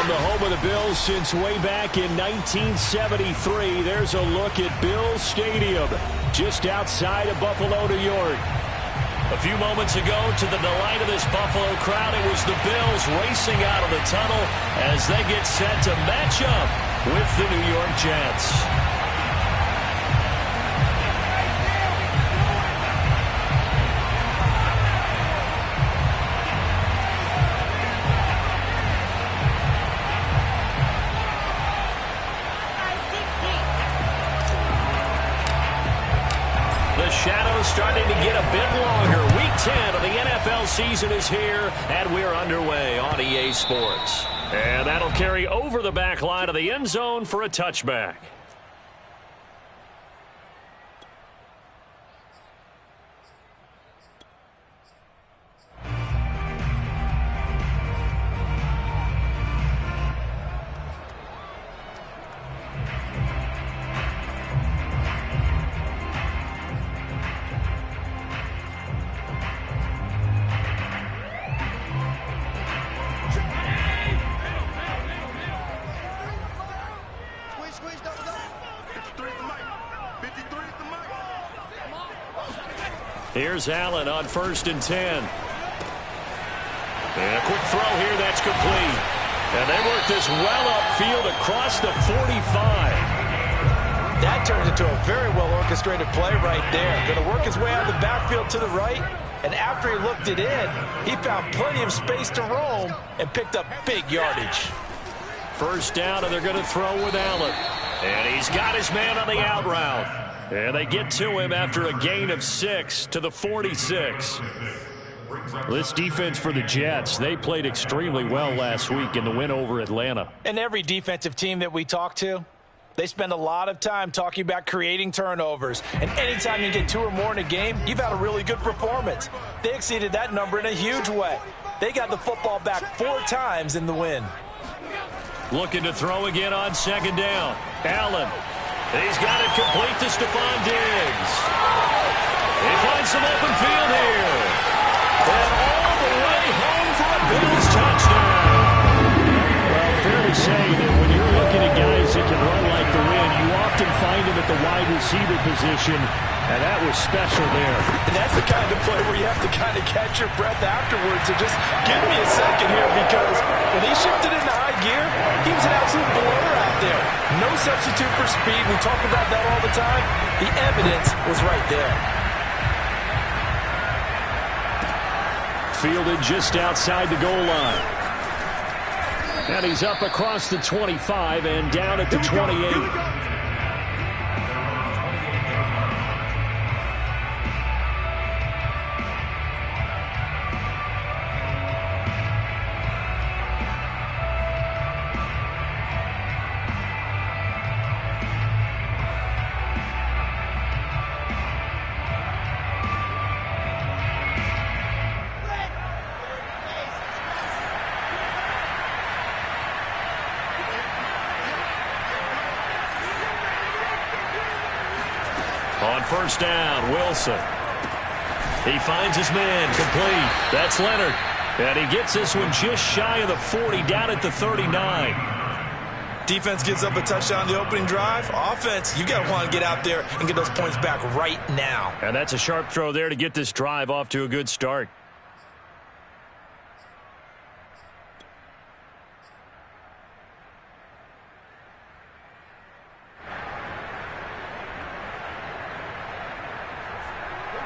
From the home of the Bills since way back in 1973, there's a look at Bills Stadium, just outside of Buffalo, New York. A few moments ago, to the delight of this Buffalo crowd, it was the Bills racing out of the tunnel as they get set to match up with the New York Jets. Shadows starting to get a bit longer. Week 10 of the NFL season is here, and we're underway on EA Sports. And that'll carry over the back line of the end zone for a touchback. Here's Allen on 1st and 10. And a quick throw here, that's complete. And they work this well upfield across the 45. That turned into a very well-orchestrated play right there. Going to work his way out of the backfield to the right. And after he looked it in, he found plenty of space to roam and picked up big yardage. First down, and they're going to throw with Allen. And he's got his man on the out route. And they get to him after a gain of 6 to the 46. This defense for the Jets, they played extremely well last week in the win over Atlanta. And every defensive team that we talk to, they spend a lot of time talking about creating turnovers. And anytime you get 2 or more in a game, you've had a really good performance. They exceeded that number in a huge way. They got the football back 4 times in the win. Looking to throw again on 2nd down. Allen. He's got it complete to Stephon Diggs. He finds some open field here. And all the way home for a Bills touchdown. Well, fair to say that when you're looking at guys that can run like the wind, you often find them at the wide receiver position, and that was special there. And that's the kind of play where you have to kind of catch your breath afterwards. So just give me a second here, because when he shifted into high gear, he was an absolute blower out there. No substitute for speed. We talk about that all the time. The evidence was right there. Fielded just outside the goal line. And he's up across the 25 and down at the 28. On 1st down, Wilson. He finds his man, complete. That's Leonard. And he gets this one just shy of the 40, down at the 39. Defense gives up a touchdown the opening drive. Offense, you got to want to get out there and get those points back right now. And that's a sharp throw there to get this drive off to a good start.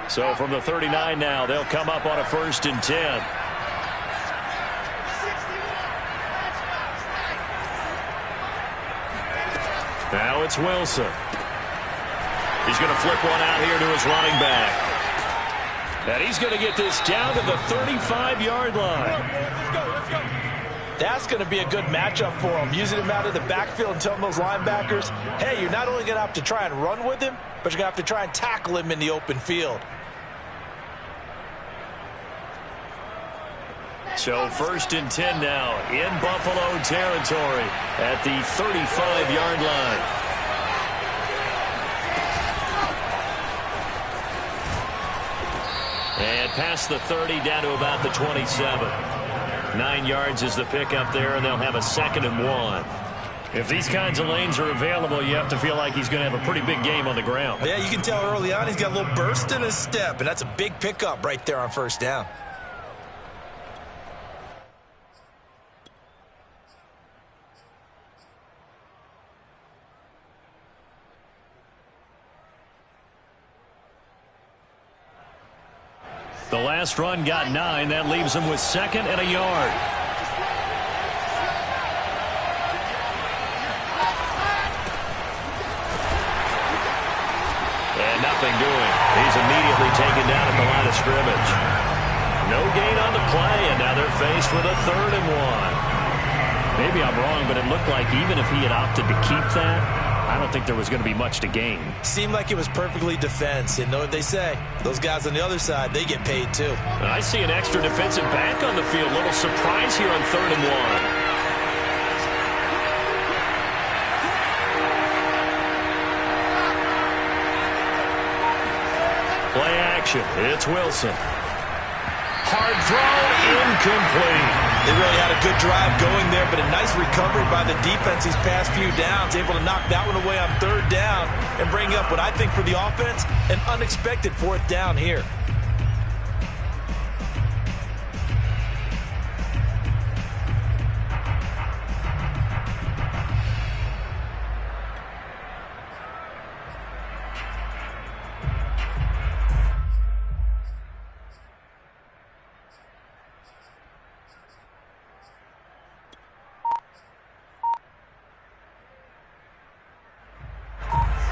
So from the 39 now, they'll come up on a 1st and 10. Now it's Wilson. He's going to flip one out here to his running back. And he's going to get this down to the 35-yard line. That's going to be a good matchup for him, using him out of the backfield and telling those linebackers, hey, you're not only going to have to try and run with him, but you're going to have to try and tackle him in the open field. So 1st and 10 now in Buffalo territory at the 35-yard line. And past the 30 down to about the 27. 9 yards is the pickup there, and they'll have a 2nd and 1. If these kinds of lanes are available, you have to feel like he's going to have a pretty big game on the ground. Yeah, you can tell early on he's got a little burst in his step, and that's a big pickup right there on 1st down. The last run got 9. That leaves him with 2nd and a yard. And nothing doing. He's immediately taken down at the line of scrimmage. No gain on the play, and now they're faced with a 3rd and 1. Maybe I'm wrong, but it looked like even if he had opted to keep that, I don't think there was going to be much to gain. Seemed like it was perfectly defense. And know what they say? Those guys on the other side, they get paid too. I see an extra defensive back on the field. Little surprise here on 3rd and 1. Play action. It's Wilson. Hard throw, incomplete. They really had a good drive going there, but a nice recovery by the defense these past few downs. Able to knock that one away on 3rd down and bring up what I think for the offense, an unexpected 4th down here.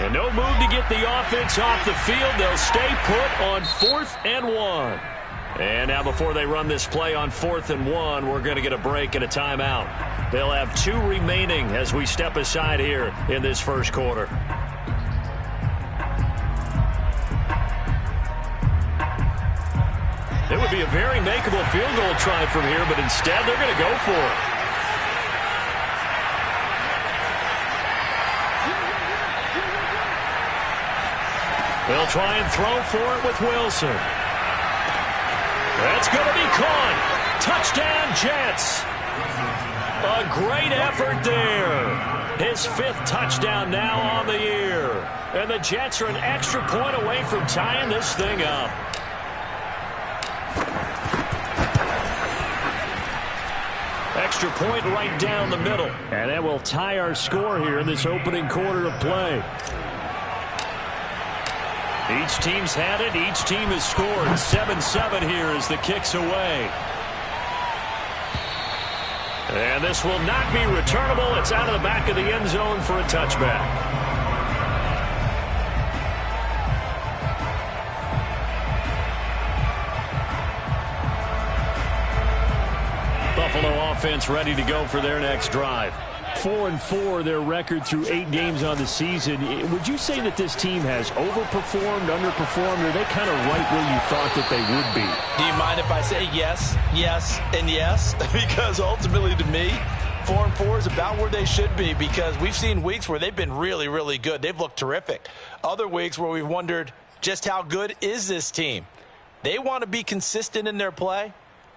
And no move to get the offense off the field. They'll stay put on 4th and 1. And now before they run this play on 4th and 1, we're going to get a break and a timeout. They'll have 2 remaining as we step aside here in this 1st quarter. It would be a very makeable field goal try from here, but instead they're going to go for it. They'll try and throw for it with Wilson. That's going to be caught. Touchdown, Jets. A great effort there. His 5th touchdown now on the year. And the Jets are an extra point away from tying this thing up. Extra point right down the middle. And that will tie our score here in this opening quarter of play. Each team's had it. Each team has scored. 7-7 here as the kick's away. And this will not be returnable. It's out of the back of the end zone for a touchback. Buffalo offense ready to go for their next drive. 4-4, their record through 8 games on the season. Would you say that this team has overperformed, underperformed, or are they kind of right where you thought that they would be? Do you mind if I say yes, yes, and yes? Because ultimately to me, 4-4 is about where they should be, because we've seen weeks where they've been really, really good. They've looked terrific. Other weeks where we've wondered just how good is this team. They want to be consistent in their play,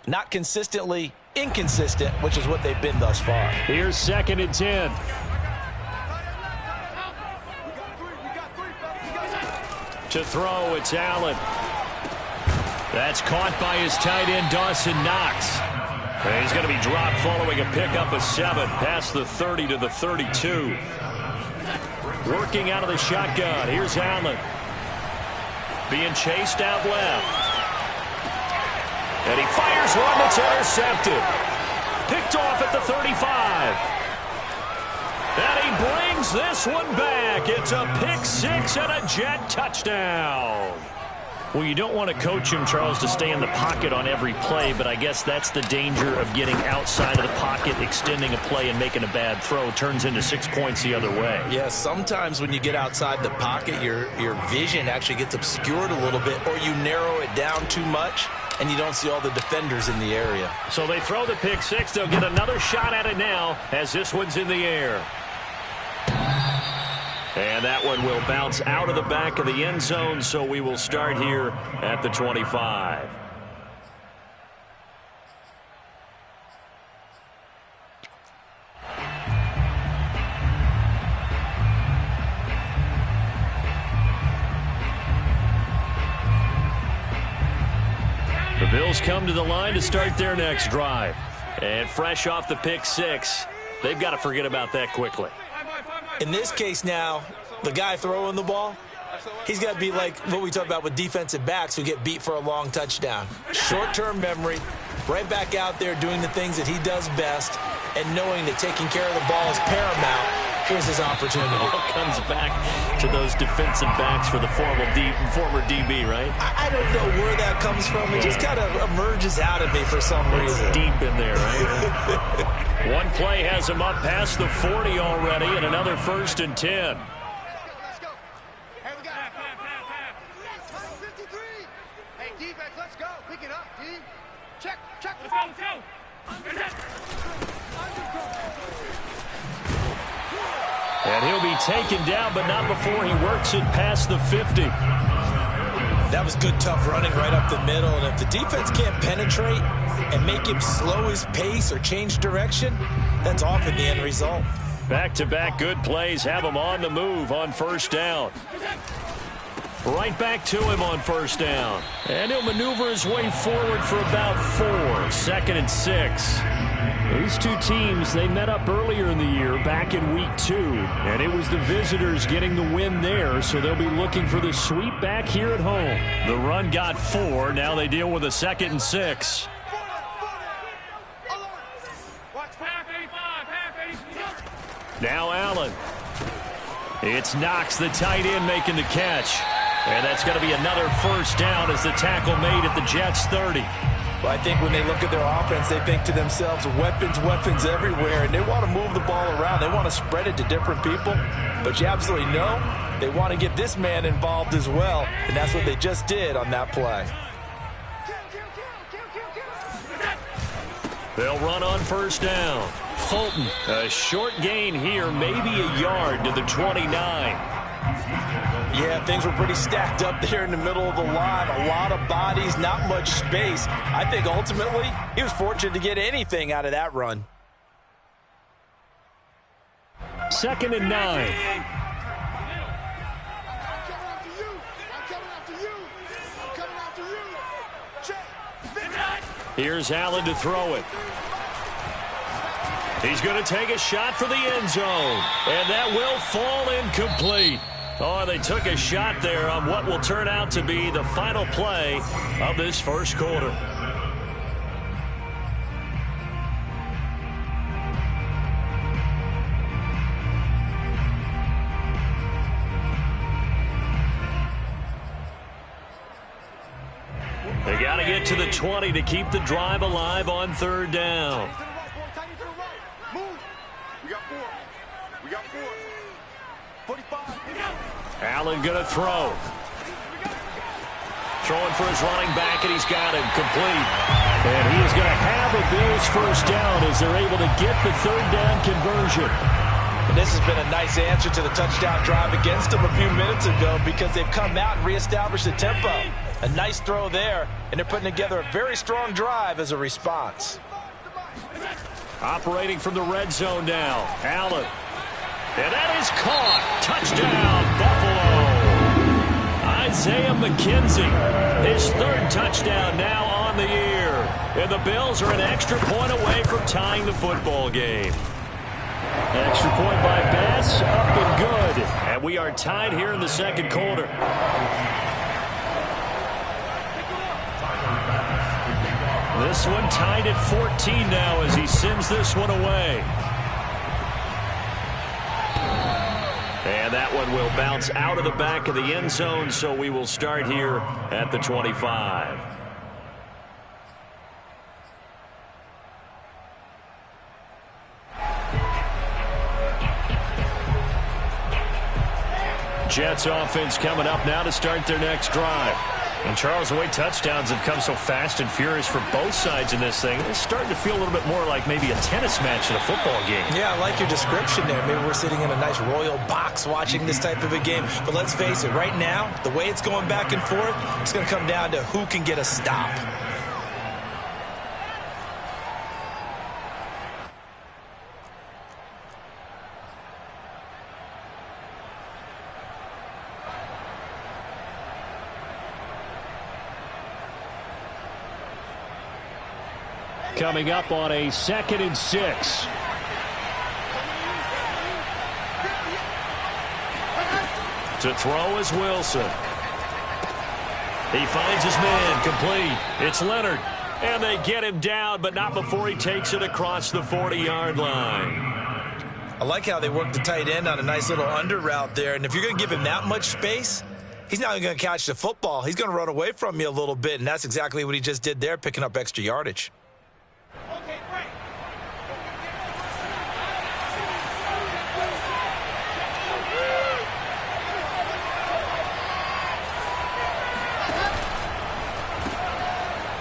not consistently inconsistent, which is what they've been thus far. Here's 2nd and 10. To throw, it's Allen. That's caught by his tight end, Dawson Knox. And he's going to be dropped following a pickup of 7 past the 30 to the 32. Working out of the shotgun. Here's Allen. Being chased out left. And he fires one that's intercepted. Picked off at the 35. And he brings this one back. It's a pick 6 and a Jet touchdown. Well, you don't want to coach him, Charles, to stay in the pocket on every play, but I guess that's the danger of getting outside of the pocket, extending a play, and making a bad throw. Turns into 6 points the other way. Yeah, sometimes when you get outside the pocket, your vision actually gets obscured a little bit, or you narrow it down too much, and you don't see all the defenders in the area. So they throw the pick 6. They'll get another shot at it now as this one's in the air. And that one will bounce out of the back of the end zone, so we will start here at the 25. Bills come to the line to start their next drive. And fresh off the pick six, they've got to forget about that quickly. In this case now, the guy throwing the ball, he's got to be like what we talk about with defensive backs who get beat for a long touchdown. Short-term memory, right back out there doing the things that he does best, and knowing that taking care of the ball is paramount. Here's his opportunity. It all comes back to those defensive backs for the former DB, right? I don't know where that comes from. It just kind of emerges out of me for some reason. It's deep in there, right? One play has him up past the 40 already, and another 1st and 10. Let's go. Hey, we got it. 53. Hey, defense, let's go. Pick it up, D. Check. Let's go. And he'll be taken down, but not before he works it past the 50. That was good, tough running right up the middle. And if the defense can't penetrate and make him slow his pace or change direction, that's often the end result. Back-to-back good plays have him on the move on 1st down. Right back to him on 1st down. And he'll maneuver his way forward for about 4. 2nd and 6. These two teams, they met up earlier in the year back in week 2. And it was the visitors getting the win there, so they'll be looking for the sweep back here at home. The run got 4. Now they deal with a 2nd and 6. Now Allen. It's Knox, the tight end, making the catch. And that's going to be another 1st down as the tackle made at the Jets' 30. Well, I think when they look at their offense, they think to themselves, weapons everywhere, and they want to move the ball around. They want to spread it to different people. But you absolutely know they want to get this man involved as well, and that's what they just did on that play. They'll run on 1st down. Fulton, a short gain here, maybe a yard to the 29. Yeah, things were pretty stacked up there in the middle of the line. A lot of bodies, not much space. I think ultimately he was fortunate to get anything out of that run. 2nd and 9. Here's Allen to throw it. He's going to take a shot for the end zone. And that will fall incomplete. Oh, they took a shot there on what will turn out to be the final play of this 1st quarter. They got to get to the 20 to keep the drive alive on 3rd down. Allen going to throw. Throwing for his running back, and he's got him complete. And he is going to have a Bills 1st down as they're able to get the 3rd down conversion. And this has been a nice answer to the touchdown drive against them a few minutes ago because they've come out and reestablished the tempo. A nice throw there, and they're putting together a very strong drive as a response. Operating from the red zone now, Allen. And that is caught. Touchdown, Buffalo. Isaiah McKenzie, his 3rd touchdown now on the year. And the Bills are an extra point away from tying the football game. Extra point by Bass, up and good. And we are tied here in the 2nd quarter. This one tied at 14 now as he sends this one away. And that one will bounce out of the back of the end zone, so we will start here at the 25. Jets offense coming up now to start their next drive. And Charles, the way touchdowns have come so fast and furious for both sides in this thing, it's starting to feel a little bit more like maybe a tennis match in a football game. Yeah, I like your description there. Maybe we're sitting in a nice royal box watching this type of a game. But let's face it, right now, the way it's going back and forth, it's going to come down to who can get a stop. Coming up on a 2nd and 6. To throw is Wilson. He finds his man, complete. It's Leonard. And they get him down, but not before he takes it across the 40-yard line. I like how they work the tight end on a nice little under route there. And if you're going to give him that much space, he's not even going to catch the football. He's going to run away from you a little bit, and that's exactly what he just did there, picking up extra yardage. Okay, break.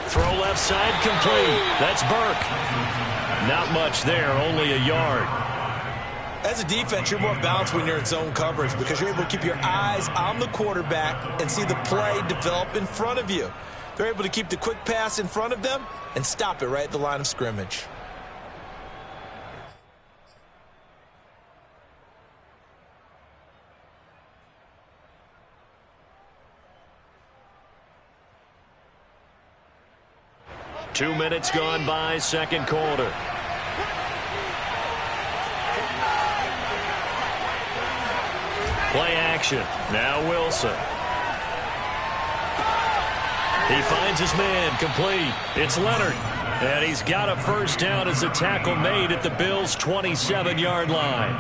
Throw left side, complete. That's Burke. Not much there, only a yard. As a defense, you're more balanced when you're in zone coverage because you're able to keep your eyes on the quarterback and see the play develop in front of you. They're able to keep the quick pass in front of them and stop it right at the line of scrimmage. Two minutes gone by, second quarter. Play action. Now Wilson. He finds his man, complete. It's Leonard. And he's got a first down as a tackle made at the Bills' 27-yard line.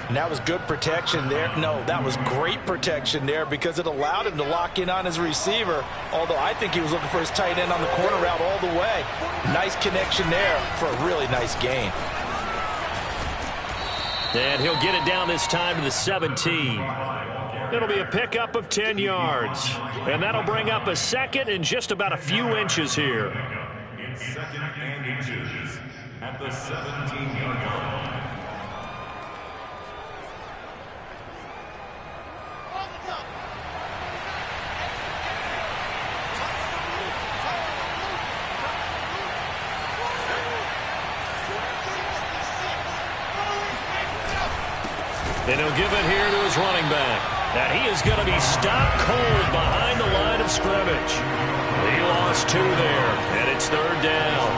And that was good protection there. No, that was great protection there because it allowed him to lock in on his receiver, although I think he was looking for his tight end on the corner route all the way. Nice connection there for a really nice gain. And he'll get it down this time to the 17. It'll be a pickup of 10 yards. And that'll bring up a second and just about a few inches here. In second and inches at the 17-yard line. And he'll give it here to his running back. And he is going to be stopped cold behind the line of scrimmage. He lost 2 there, and it's third down.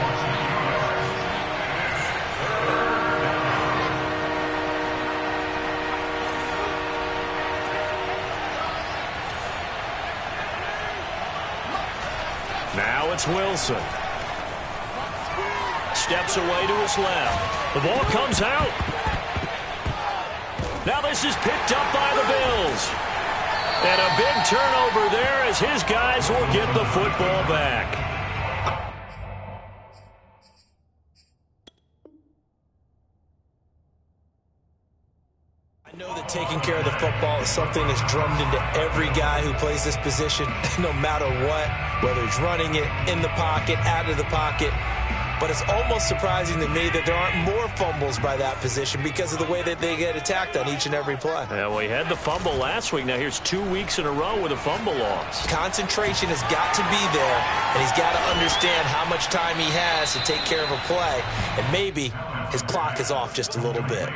Now it's Wilson. Steps away to his left. The ball comes out. Now this is picked up by the Bills. And a big turnover there as his guys will get the football back. I know that taking care of the football is something that's drummed into every guy who plays this position, no matter what, whether he's running it, in the pocket, out of the pocket. But it's almost surprising to me that there aren't more fumbles by that position because of the way that they get attacked on each and every play. Yeah, well, he had the fumble last week. Now here's 2 weeks in a row with a fumble loss. Concentration has got to be there, and he's got to understand how much time he has to take care of a play. And maybe his clock is off just a little bit.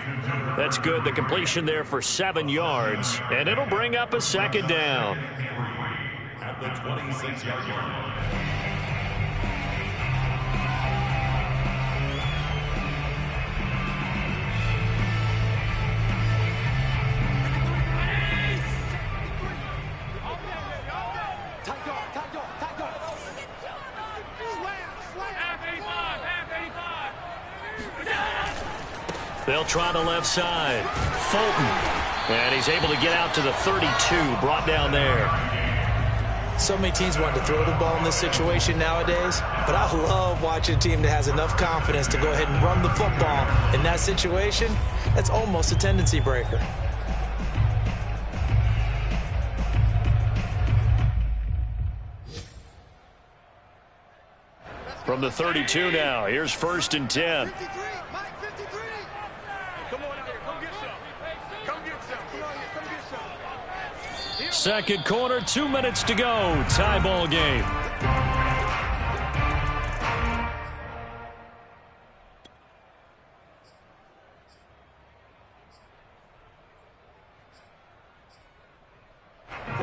That's good. The completion there for 7 yards. And it'll bring up a second down. At the 26-yard line. They'll try the left side. Fulton. And he's able to get out to the 32, brought down there. So many teams want to throw the ball in this situation nowadays, but I love watching a team that has enough confidence to go ahead and run the football. In that situation, that's almost a tendency breaker. From the 32 now, here's 1st and 10. 53, Mike, 53. Come on out here, come get some. Come get some. Come on here, come get some. Second quarter, 2 minutes to go. Tie ball game.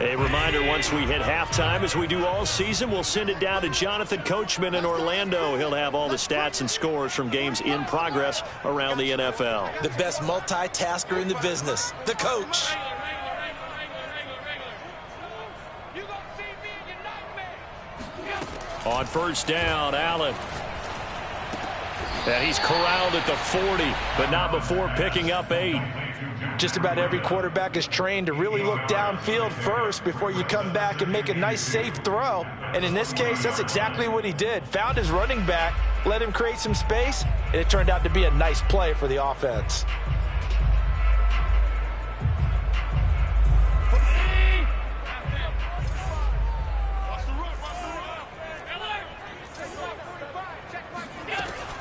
A reminder, once we hit halftime, as we do all season, we'll send it down to Jonathan Coachman in Orlando. He'll have all the stats and scores from games in progress around the NFL. The best multitasker in the business, the coach. On first down, Allen. And he's corralled at the 40, but not before picking up 8. Just about every quarterback is trained to really look downfield first before you come back and make a nice, safe throw. And in this case, that's exactly what he did. Found his running back, let him create some space, and it turned out to be a nice play for the offense.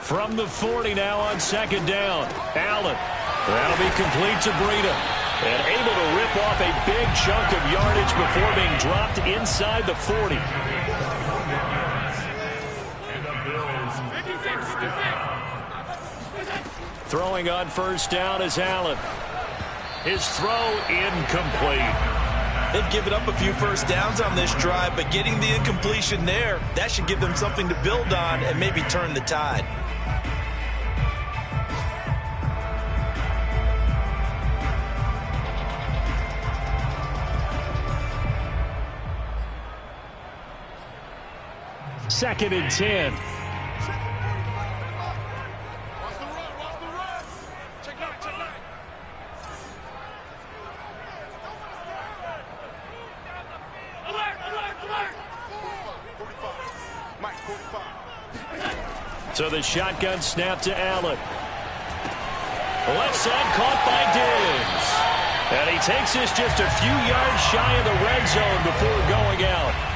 From the 40 now on second down. Allen. That'll be complete to Breida. And able to rip off a big chunk of yardage before being dropped inside the 40. Throwing on first down is Allen. His throw incomplete. They've given up a few first downs on this drive, but getting the incompletion there, that should give them something to build on and maybe turn the tide. Second and 10. So the shotgun snap to Allen. Left side caught by Diggs. And he takes this just a few yards shy of the red zone before going out.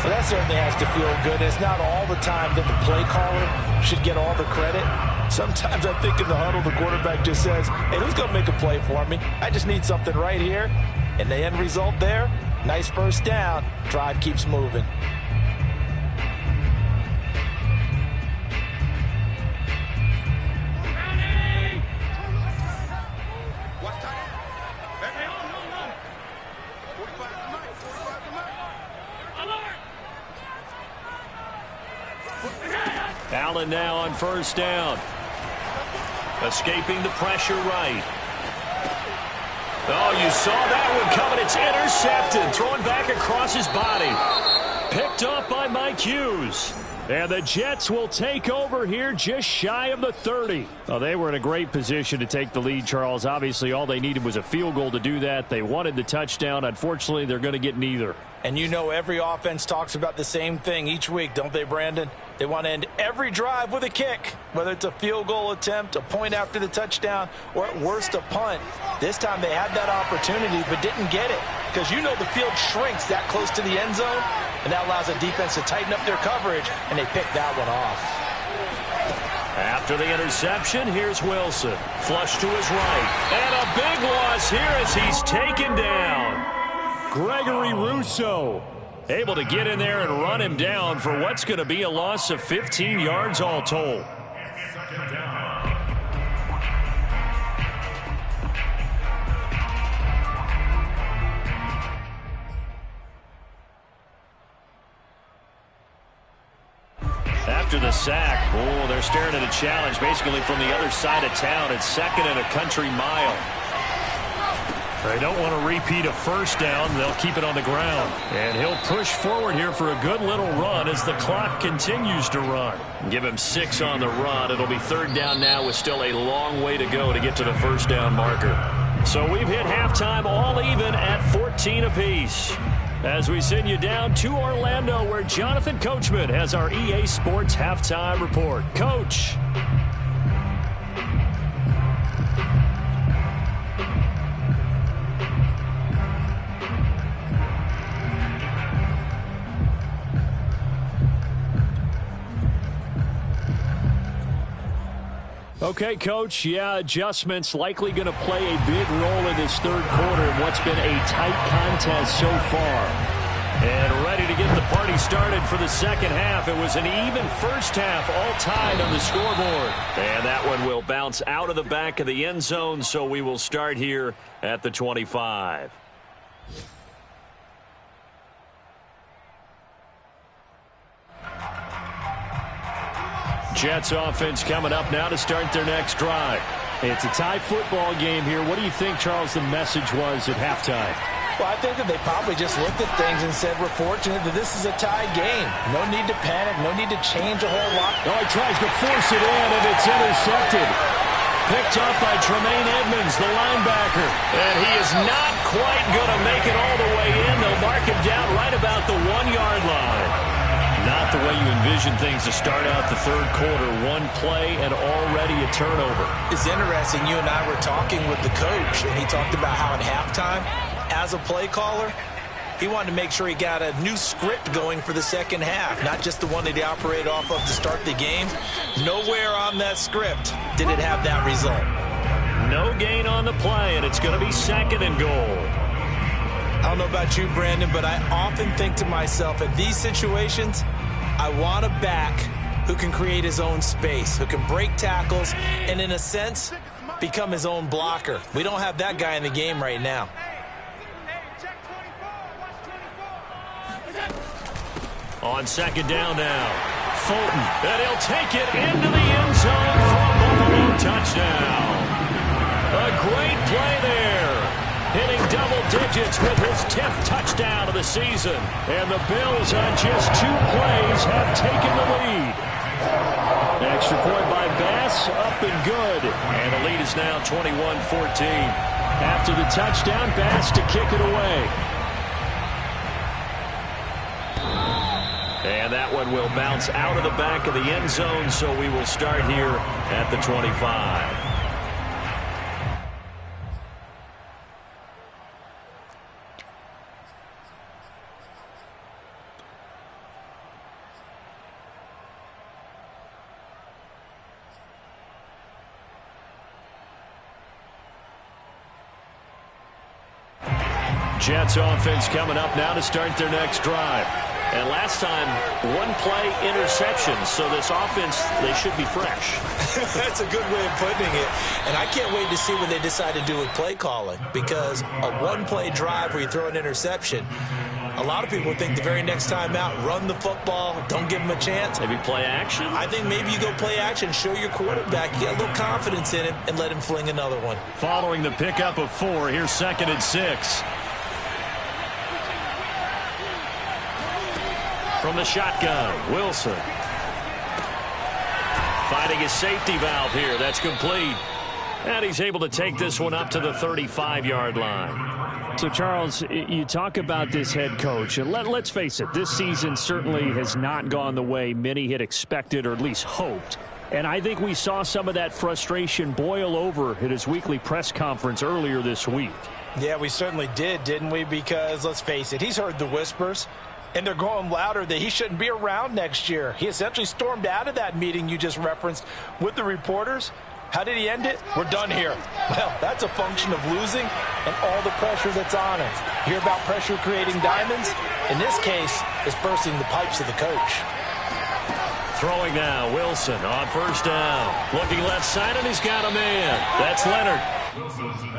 Well, that certainly has to feel good. It's not all the time that the play caller should get all the credit. Sometimes I think in the huddle, the quarterback just says, hey, who's going to make a play for me? I just need something right here. And the end result there, nice first down. Drive keeps moving. Allen now on first down. Escaping the pressure right. Oh, you saw that one coming. It's intercepted. Thrown back across his body. Picked up by Mike Hughes. And the Jets will take over here just shy of the 30. Well, they were in a great position to take the lead, Charles. Obviously, all they needed was a field goal to do that. They wanted the touchdown. Unfortunately, they're going to get neither. And you know every offense talks about the same thing each week, don't they, Brandon? They want to end every drive with a kick, whether it's a field goal attempt, a point after the touchdown, or at worst a punt. This time they had that opportunity but didn't get it because you know the field shrinks that close to the end zone, and that allows the defense to tighten up their coverage, and they picked that one off. After the interception, here's Wilson. Flush to his right. And a big loss here as he's taken down. Gregory Rousseau able to get in there and run him down for what's going to be a loss of 15 yards all told. After the sack, they're staring at a challenge basically from the other side of town. It's second and a country mile. They don't want to repeat a first down. They'll keep it on the ground. And he'll push forward here for a good little run as the clock continues to run. Give him 6 on the run. It'll be third down now with still a long way to go to get to the first down marker. So we've hit halftime all even at 14 apiece. As we send you down to Orlando, where Jonathan Coachman has our EA Sports halftime report. Coach. Okay, Coach, adjustments likely going to play a big role in this third quarter in what's been a tight contest so far. And ready to get the party started for the second half. It was an even first half, all tied on the scoreboard. And that one will bounce out of the back of the end zone, so we will start here at the 25. Jets offense coming up now to start their next drive. It's a tie football game here. What do you think, Charles, the message was at halftime? Well, I think that they probably just looked at things and said, we're fortunate that this is a tie game. No need to panic. No need to change a whole lot. Oh, he tries to force it in, and it's intercepted. Picked up by Tremaine Edmonds, the linebacker. And he is not quite going to make it all the way in. They'll mark him down right about the 1-yard line. Not the way you envision things to start out the third quarter. One play and already a turnover. It's interesting. You and I were talking with the coach, and he talked about how at halftime, as a play caller, he wanted to make sure he got a new script going for the second half, not just the one that he operated off of to start the game. Nowhere on that script did it have that result. No gain on the play, and it's going to be 2nd and goal. I don't know about you, Brandon, but I often think to myself, in these situations, I want a back who can create his own space, who can break tackles, and in a sense, become his own blocker. We don't have that guy in the game right now. On 2nd down now, Fulton, and he'll take it into the end zone for a Buffalo touchdown. A great play there, hitting double digits with his 10th touchdown of the season. And the Bills on just 2 plays have taken the lead. Extra point by Bass, up and good. And the lead is now 21-14. After the touchdown, Bass to kick it away. And that one will bounce out of the back of the end zone, so we will start here at the 25. Jets offense coming up now to start their next drive. And last time, 1-play interception. So this offense, they should be fresh. That's a good way of putting it. And I can't wait to see what they decide to do with play calling. Because a 1-play drive where you throw an interception, a lot of people think the very next time out, run the football, don't give them a chance. Maybe play action? I think maybe you go play action, show your quarterback, you get a little confidence in him, and let him fling another one. Following the pickup of 4, here's 2nd and 6. From the shotgun, Wilson. Finding his safety valve here. That's complete. And he's able to take this one up to the 35-yard line. So, Charles, you talk about this head coach. And let's face it, this season certainly has not gone the way many had expected or at least hoped. And I think we saw some of that frustration boil over at his weekly press conference earlier this week. Yeah, we certainly did, didn't we? Because, let's face it, he's heard the whispers. And they're going louder that he shouldn't be around next year. He essentially stormed out of that meeting you just referenced with the reporters. How did he end it? We're done here. Well, that's a function of losing and all the pressure that's on him. Hear about pressure creating diamonds? In this case, it's bursting the pipes of the coach. Throwing now, Wilson on 1st down. Looking left side, and he's got a man. That's Leonard.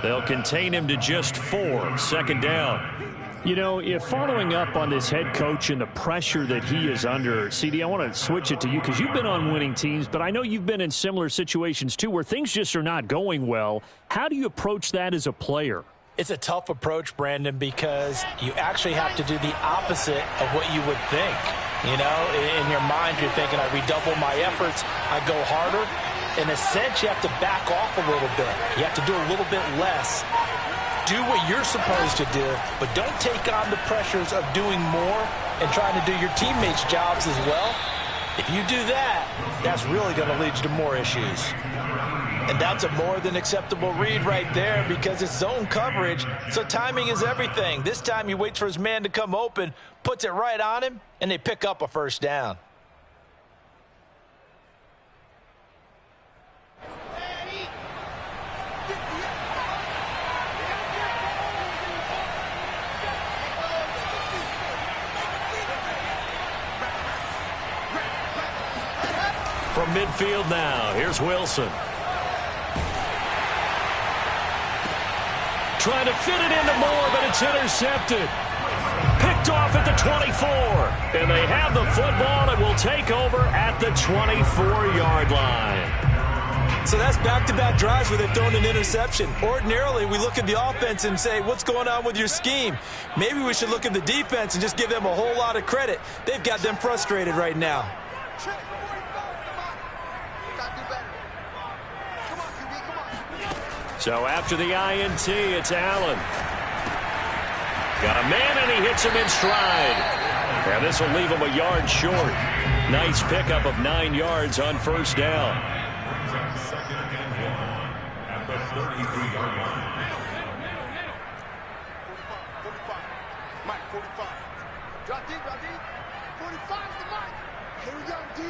They'll contain him to just 4. 2nd down. You know, if following up on this head coach and the pressure that he is under, CD, I want to switch it to you because you've been on winning teams, but I know you've been in similar situations too where things just are not going well. How do you approach that as a player? It's a tough approach, Brandon, because you actually have to do the opposite of what you would think. You know, in your mind, you're thinking, I redouble my efforts, I go harder. In a sense, you have to back off a little bit. You have to do a little bit less. Do what you're supposed to do, but don't take on the pressures of doing more and trying to do your teammates' jobs as well. If you do that, that's really going to lead you to more issues. And that's a more than acceptable read right there because it's zone coverage, so timing is everything. This time he waits for his man to come open, puts it right on him, and they pick up a 1st down. From midfield now, here's Wilson. Trying to fit it into Moore, but it's intercepted. Picked off at the 24. And they have the football and will take over at the 24-yard line. So that's back-to-back drives where they've thrown an interception. Ordinarily, we look at the offense and say, what's going on with your scheme? Maybe we should look at the defense and just give them a whole lot of credit. They've got them frustrated right now. So after the INT, it's Allen. Got a man, and he hits him in stride. And this will leave him a yard short. Nice pickup of 9 yards on first down. Second and 1 at the 33-yard line. 45. Mike, 45. Drop deep, drop deep. 45 is the Mike. Here we go, D.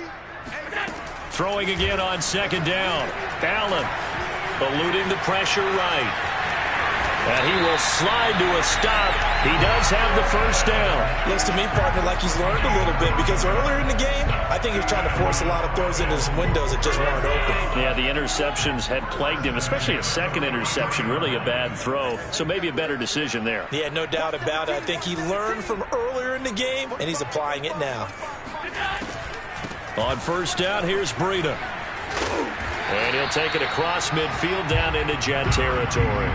Throwing again on second down. Allen eluding the pressure right. And he will slide to a stop. He does have the first down. Looks to me, partner, like he's learned a little bit because earlier in the game, I think he was trying to force a lot of throws into some windows that just weren't open. Yeah, the interceptions had plagued him, especially a second interception, really a bad throw. So maybe a better decision there. Yeah, no doubt about it. I think he learned from earlier in the game, and he's applying it now. On first down, here's Breida. And he'll take it across midfield down into Jet territory.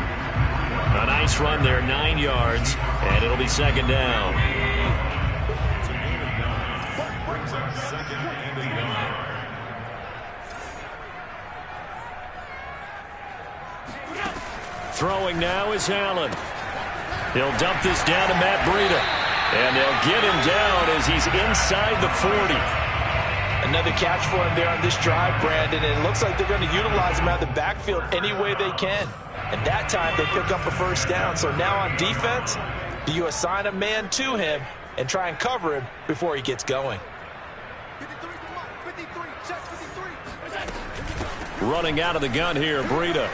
A nice run there, 9 yards, and it'll be second down. Brings up second and a yard. Throwing now is Allen. He'll dump this down to Matt Breida. And they'll get him down as he's inside the 40. Another catch for him there on this drive, Brandon, and it looks like they're going to utilize him out of the backfield any way they can. And that time they pick up a first down. So now on defense, do you assign a man to him and try and cover him before he gets going? 53 to Mike. 53. Check 53. Running out of the gun here, Breida.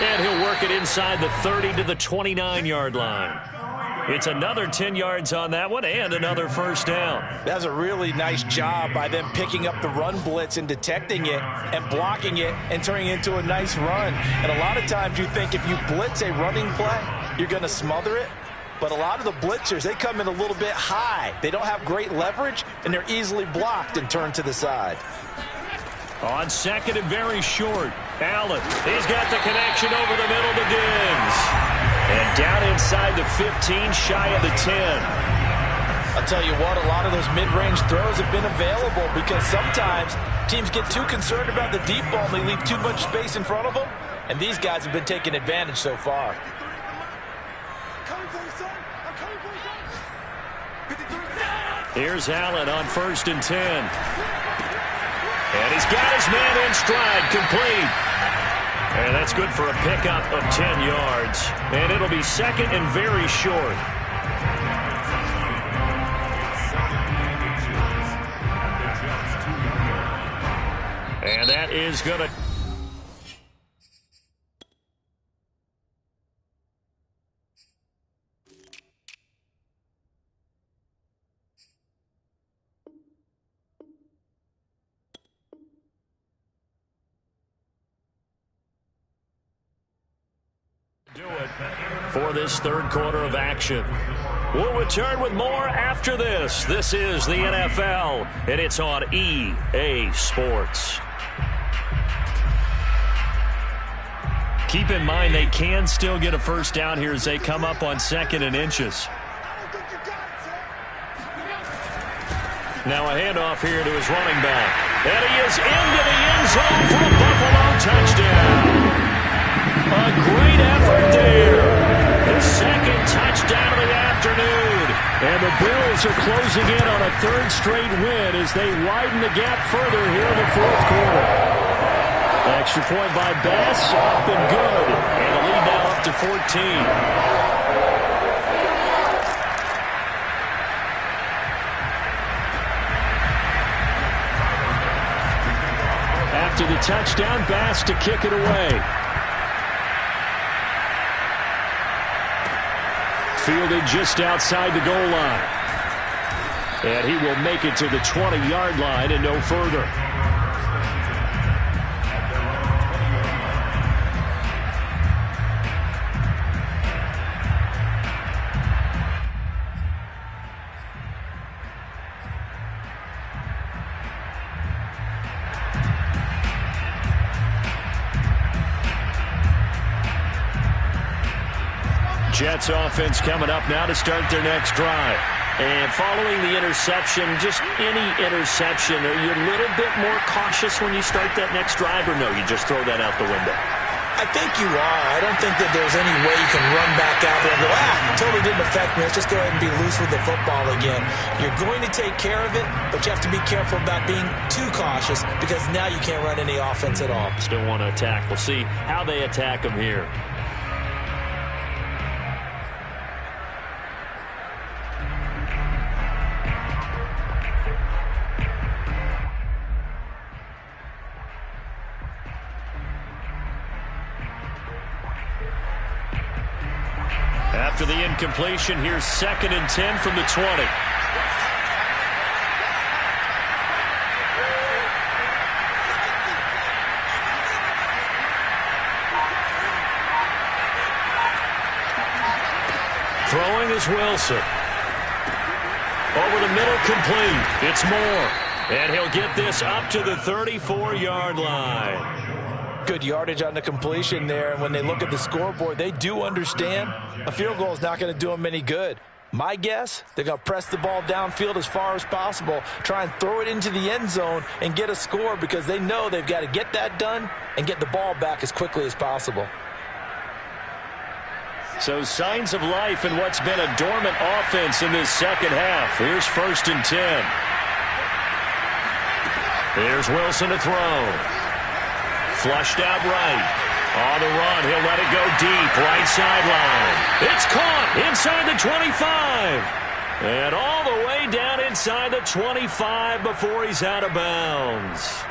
And he'll work it inside the 30 to the 29-yard line. It's another 10 yards on that one and another first down. That's a really nice job by them picking up the run blitz and detecting it and blocking it and turning it into a nice run. And a lot of times you think if you blitz a running play, you're going to smother it. But a lot of the blitzers, they come in a little bit high. They don't have great leverage, and they're easily blocked and turned to the side. On second and very short, Allen. He's got the connection over the middle to Diggs. And down inside the 15, shy of the 10. I'll tell you what, a lot of those mid-range throws have been available because sometimes teams get too concerned about the deep ball and they leave too much space in front of them. And these guys have been taking advantage so far. Here's Allen on first and 10. And he's got his man in stride, complete. And that's good for a pickup of 10 yards. And it'll be second and very short. And that is going to... do it for this third quarter of action. We'll return with more after this. This is the NFL, and it's on EA Sports. Keep in mind they can still get a first down here as they come up on second and inches. Now a handoff here to his running back. And he is into the end zone for a Buffalo touchdown. A great effort there. His second touchdown of the afternoon. And the Bills are closing in on a third straight win as they widen the gap further here in the fourth quarter. Extra point by Bass, up and good. And the lead now up to 14. After the touchdown, Bass to kick it away. Fielded just outside the goal line. And he will make it to the 20-yard line and no further. Jets offense coming up now to start their next drive. And following the interception, just any interception, are you a little bit more cautious when you start that next drive, or no, you just throw that out the window? I think you are. I don't think that there's any way you can run back out there and go, totally didn't affect me. Let's just go ahead and be loose with the football again. You're going to take care of it, but you have to be careful about being too cautious because now you can't run any offense at all. Still want to attack. We'll see how they attack them here. After the incompletion, here's 2nd and 10 from the 20. Throwing is Wilson. Over the middle, complete. It's Moore. And he'll get this up to the 34-yard line. Good yardage on the completion there. And when they look at the scoreboard, they do understand a field goal is not going to do them any good. My guess, they're going to press the ball downfield as far as possible, try and throw it into the end zone and get a score because they know they've got to get that done and get the ball back as quickly as possible. So signs of life in what's been a dormant offense in this second half. Here's 1st and 10. Here's Wilson to throw. Flushed out right. On the run, he'll let it go deep. Right sideline. It's caught inside the 25. And all the way down inside the 25 before he's out of bounds.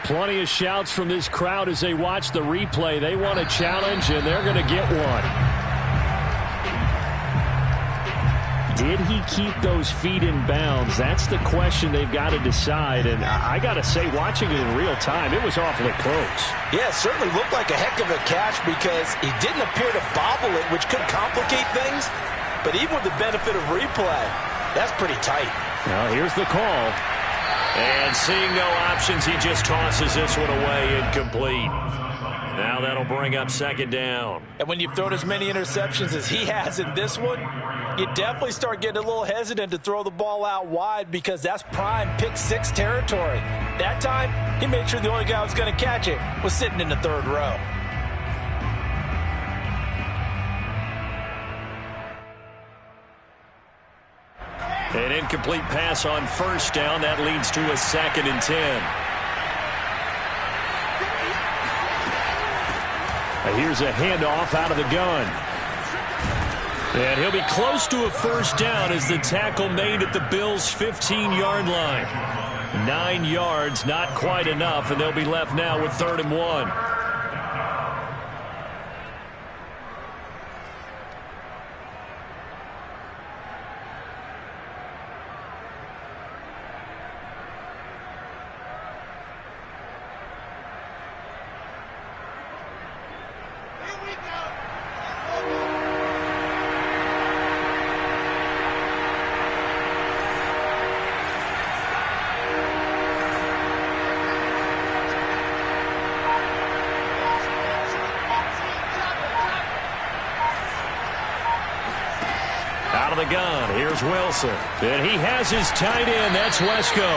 Plenty of shouts from this crowd as they watch the replay. They want a challenge, and they're going to get one. Did he keep those feet in bounds? That's the question they've got to decide. And I got to say, watching it in real time, it was awfully close. Yeah, it certainly looked like a heck of a catch because he didn't appear to bobble it, which could complicate things. But even with the benefit of replay, that's pretty tight. Now, here's the call. And seeing no options, he just tosses this one away, incomplete. Now that'll bring up 2nd down. And when you've thrown as many interceptions as he has in this one, you definitely start getting a little hesitant to throw the ball out wide because that's prime pick 6 territory. That time, he made sure the only guy who was going to catch it was sitting in the 3rd row. An incomplete pass on 1st down. That leads to a 2nd and 10. Here's a handoff out of the gun. And he'll be close to a 1st down as the tackle made at the Bills' 15-yard line. 9 yards, not quite enough, and they'll be left now with 3rd and 1. The gun. Here's Wilson. And he has his tight end. That's Wesco.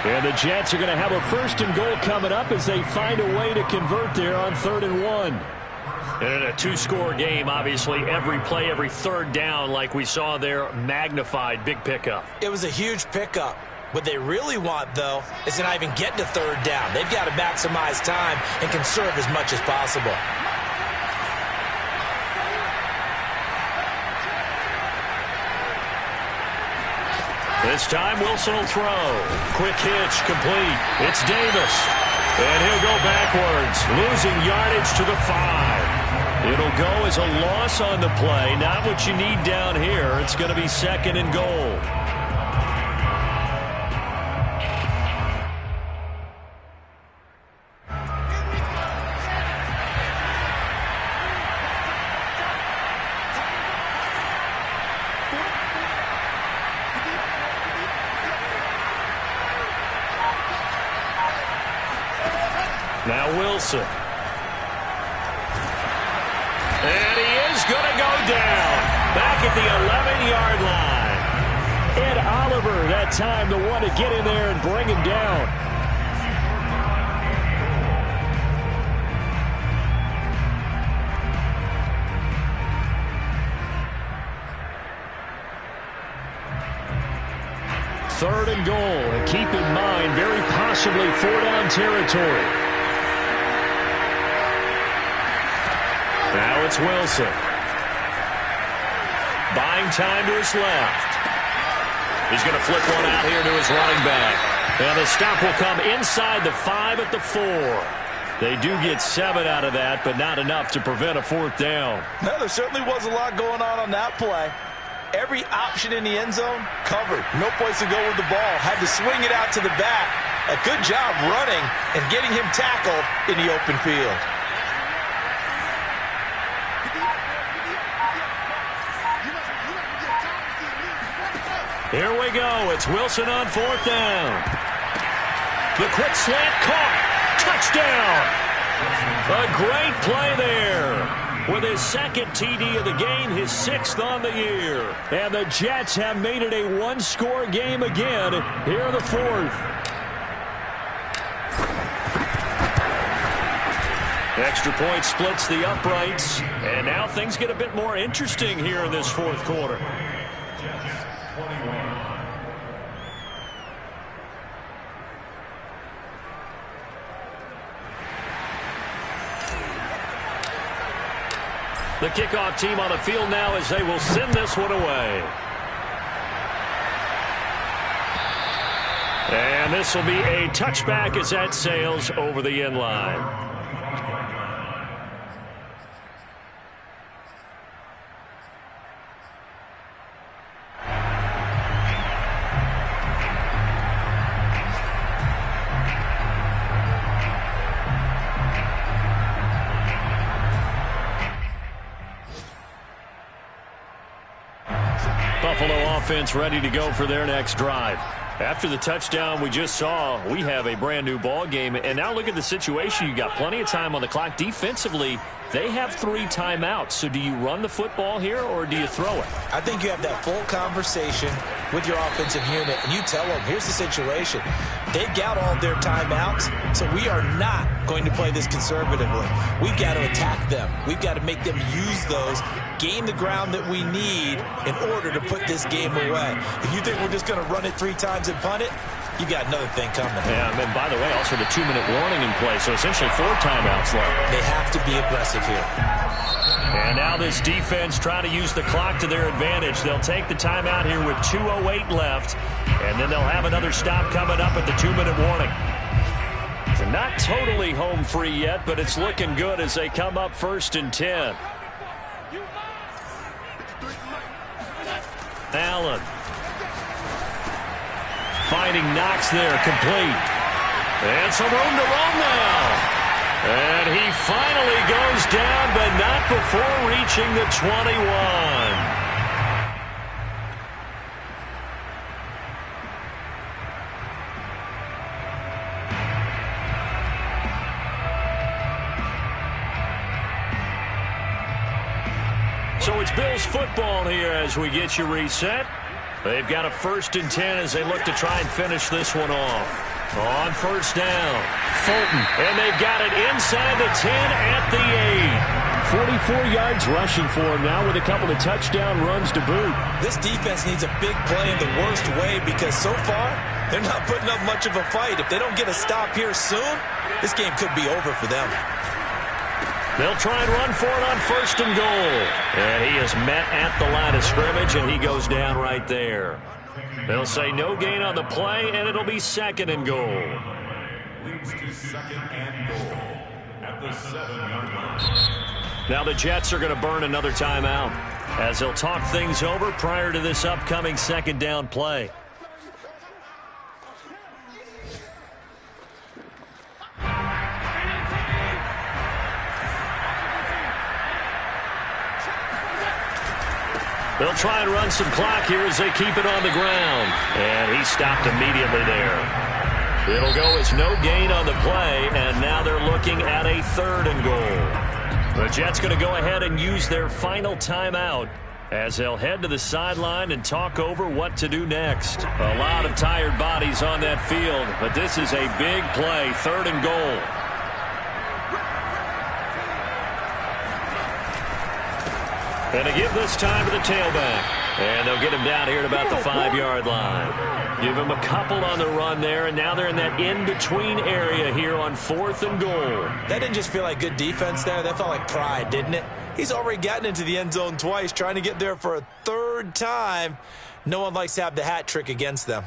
And the Jets are going to have a 1st and goal coming up as they find a way to convert there on 3rd and 1. And in a 2-score game, obviously, every play, every 3rd down, like we saw there, magnified. Big pickup. It was a huge pickup. What they really want, though, is to not even get to 3rd down. They've got to maximize time and conserve as much as possible. This time, Wilson will throw. Quick hitch, complete. It's Davis. And he'll go backwards, losing yardage to the 5. It'll go as a loss on the play. Not what you need down here. It's going to be 2nd and goal. Wilson. And he is going to go down. Back at the 11-yard line. Ed Oliver, that time, the one to get in there and bring him down. Third and goal, and keep in mind, very possibly 4-down territory. Now it's Wilson. Buying time to his left. He's going to flip one out here to his running back. And the stop will come inside the 5 at the 4. They do get 7 out of that, but not enough to prevent a 4th down. No, there certainly was a lot going on that play. Every option in the end zone covered. No place to go with the ball. Had to swing it out to the back. A good job running and getting him tackled in the open field. Here we go. It's Wilson on 4th down. The quick slant caught. Touchdown. A great play there. With his second TD of the game, his 6th on the year. And the Jets have made it a one-score game again here in the 4th. Extra point splits the uprights. And now things get a bit more interesting here in this 4th quarter. The kickoff team on the field now as they will send this one away. And this will be a touchback as that sails over the end line. Buffalo offense ready to go for their next drive. After the touchdown we just saw, we have a brand new ball game. And now look at the situation. You got plenty of time on the clock. Defensively, they have 3 timeouts. So do you run the football here or do you throw it? I think you have that full conversation with your offensive unit, and you tell them, here's the situation. They've got all their timeouts, so we are not going to play this conservatively. We've got to attack them. We've got to make them use those, gain the ground that we need in order to put this game away. If you think we're just going to run it 3 times and punt it, you got another thing coming. Yeah, and by the way, also the 2-minute warning in play, so essentially 4 timeouts left. They have to be aggressive here. And now this defense trying to use the clock to their advantage. They'll take the timeout here with 2:08 left, and then they'll have another stop coming up at the 2-minute warning. So not totally home free yet, but it's looking good as they come up 1st and 10. Allen. Finding Knox there, complete. And some room to run now. And he finally goes down, but not before reaching the 21. So it's Bills football here as we get you reset. They've got a 1st and 10 as they look to try and finish this one off. On 1st down, Fulton, and they've got it inside the 10 at the 8. 44 yards rushing for him now with a couple of touchdown runs to boot. This defense needs a big play in the worst way because so far they're not putting up much of a fight. If they don't get a stop here soon, this game could be over for them. They'll try and run for it on 1st and goal. And he is met at the line of scrimmage, and he goes down right there. They'll say no gain on the play, and it'll be 2nd and goal. Leads to 2nd and goal at the 7-yard line. Now the Jets are going to burn another timeout as they'll talk things over prior to this upcoming 2nd down play. They'll try and run some clock here as they keep it on the ground. And he stopped immediately there. It'll go as no gain on the play, and now they're looking at a 3rd and goal. The Jets going to go ahead and use their final timeout as they'll head to the sideline and talk over what to do next. A lot of tired bodies on that field, but this is a big play, 3rd and goal. And to give this time to the tailback. And they'll get him down here at about the 5-yard line. Give him a couple on the run there, and now they're in that in-between area here on 4th and goal. That didn't just feel like good defense there. That felt like pride, didn't it? He's already gotten into the end zone twice, trying to get there for a 3rd time. No one likes to have the hat trick against them.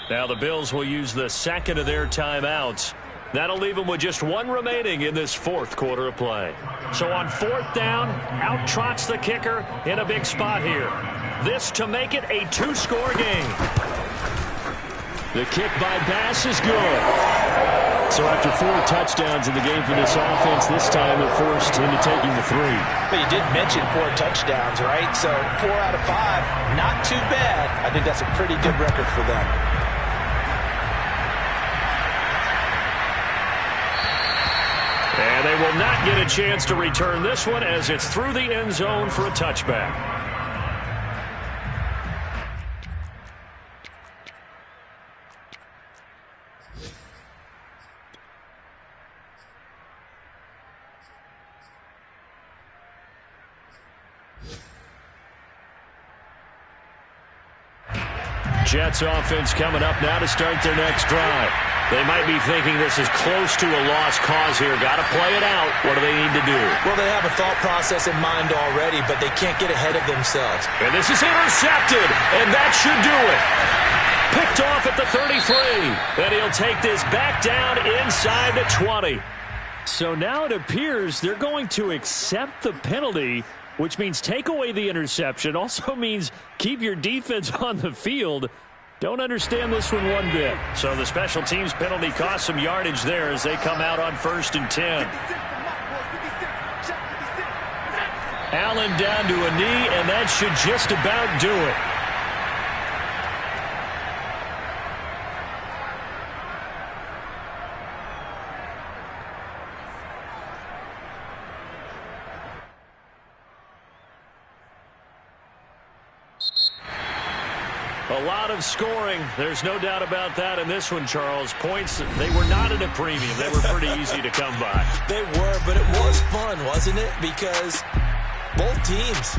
Now the Bills will use the 2nd of their timeouts. That'll leave them with just 1 remaining in this 4th quarter of play. So on 4th down, out trots the kicker in a big spot here. This to make it a 2-score game. The kick by Bass is good. So after 4 touchdowns in the game for this offense, this time they're forced into taking the 3. But you did mention 4 touchdowns, right? So 4 out of 5, not too bad. I think that's a pretty good record for them. And they will not get a chance to return this one as it's through the end zone for a touchback. Jets offense coming up now to start their next drive. They might be thinking this is close to a lost cause here. Got to play it out. What do they need to do? Well, they have a thought process in mind already, but they can't get ahead of themselves. And this is intercepted, and that should do it. Picked off at the 33, and he'll take this back down inside the 20. So now it appears they're going to accept the penalty, which means take away the interception. Also means keep your defense on the field. Don't understand this one one bit. So the special teams penalty cost some yardage there as they come out on 1st and 10. Allen down to a knee, and that should just about do it. A lot of scoring. There's no doubt about that in this one, Charles. Points, they were not at a premium. They were pretty easy to come by. They were, but it was fun, wasn't it? Because both teams